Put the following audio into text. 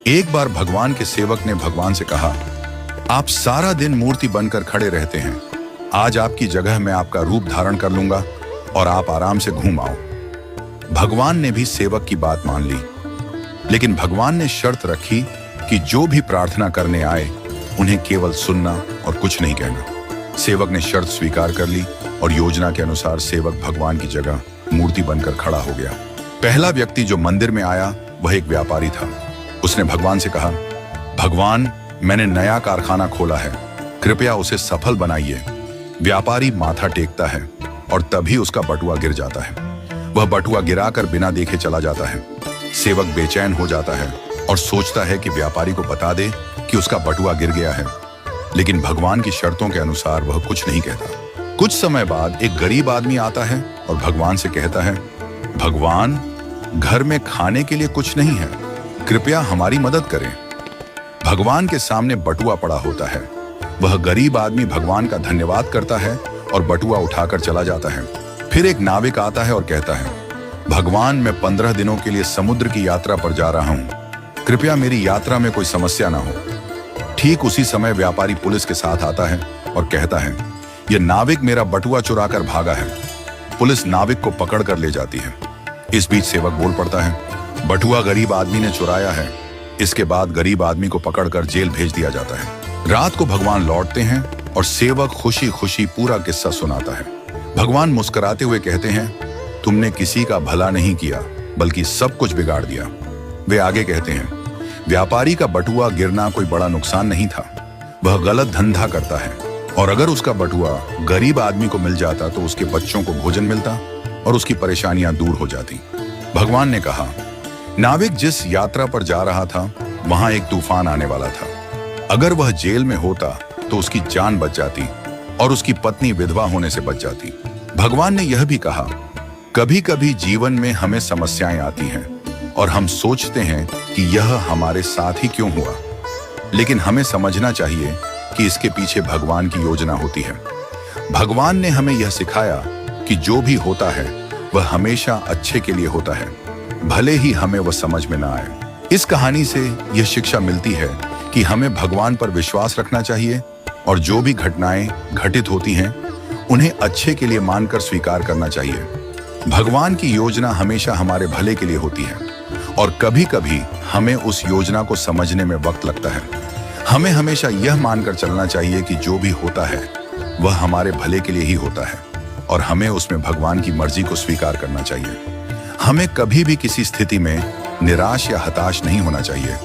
एक बार भगवान के सेवक ने भगवान से कहा, आप सारा दिन मूर्ति बनकर खड़े रहते हैं, आज आपकी जगह मैं आपका रूप धारण कर लूंगा और आप आराम से घूम आओ। भगवान ने भी सेवक की बात मान ली, लेकिन भगवान ने शर्त रखी कि जो भी प्रार्थना करने आए उन्हें केवल सुनना और कुछ नहीं कहना। सेवक ने शर्त स्वीकार कर ली और योजना के अनुसार सेवक भगवान की जगह मूर्ति बनकर खड़ा हो गया। पहला व्यक्ति जो मंदिर में आया वह एक व्यापारी था। उसने भगवान से कहा, भगवान, मैंने नया कारखाना खोला है, कृपया उसे सफल बनाइए। व्यापारी माथा टेकता है और तभी उसका बटुआ गिर जाता है। वह बटुआ गिराकर बिना देखे चला जाता है। सेवक बेचैन हो जाता है और सोचता है कि व्यापारी को बता दे कि उसका बटुआ गिर गया है, लेकिन भगवान की शर्तों के अनुसार वह कुछ नहीं कहता। कुछ समय बाद एक गरीब आदमी आता है और भगवान से कहता है, भगवान, घर में खाने के लिए कुछ नहीं है, कृपया हमारी मदद करें। भगवान के सामने बटुआ पड़ा होता है। वह गरीब आदमी भगवान का धन्यवाद करता है और बटुआ उठाकर चला जाता है। फिर एक नाविक आता है और कहता है, भगवान, मैं 15 दिनों के लिए समुद्र की यात्रा पर जा रहा हूं, कृपया मेरी यात्रा में कोई समस्या ना हो। ठीक उसी समय व्यापारी पुलिस के साथ आता है और कहता है, यह नाविक मेरा बटुआ चुराकर भागा है। पुलिस नाविक को पकड़ कर ले जाती है। इस बीच सेवक बोल पड़ता है, बटुआ गरीब आदमी ने चुराया है। इसके बाद गरीब आदमी को पकड़कर जेल भेज दिया जाता है। रात को भगवान लौटते हैं और सेवक खुशी खुशी पूरा किस्सा सुनाता है। भगवान मुस्कुराते हुए कहते हैं, तुमने किसी का भला नहीं किया बल्कि सब कुछ बिगाड़ दिया। वे आगे कहते हैं, व्यापारी का बटुआ गिरना कोई बड़ा नुकसान नहीं था, वह गलत धंधा करता है, और अगर उसका बटुआ गरीब आदमी को मिल जाता तो उसके बच्चों को भोजन मिलता और उसकी परेशानियां दूर हो जाती। भगवान ने कहा, नाविक जिस यात्रा पर जा रहा था वहां एक तूफान आने वाला था। अगर वह जेल में होता तो उसकी जान बच जाती और उसकी पत्नी विधवा होने से बच जाती। भगवान ने यह भी कहा, कभी कभी जीवन में हमें समस्याएं आती हैं और हम सोचते हैं कि यह हमारे साथ ही क्यों हुआ, लेकिन हमें समझना चाहिए कि इसके पीछे भगवान की योजना होती है। भगवान ने हमें यह सिखाया कि जो भी होता है वह हमेशा अच्छे के लिए होता है, भले ही हमें वह समझ में ना आए। इस कहानी से यह शिक्षा मिलती है कि हमें भगवान पर विश्वास रखना चाहिए और जो भी घटनाएं घटित होती हैं उन्हें अच्छे के लिए मानकर स्वीकार करना चाहिए। भगवान की योजना हमेशा हमारे भले के लिए होती है और कभी कभी हमें उस योजना को समझने में वक्त लगता है। हमें हमेशा यह मानकर चलना चाहिए कि जो भी होता है वह हमारे भले के लिए ही होता है और हमें उसमें भगवान की मर्जी को स्वीकार करना चाहिए। हमें कभी भी किसी स्थिति में निराश या हताश नहीं होना चाहिए।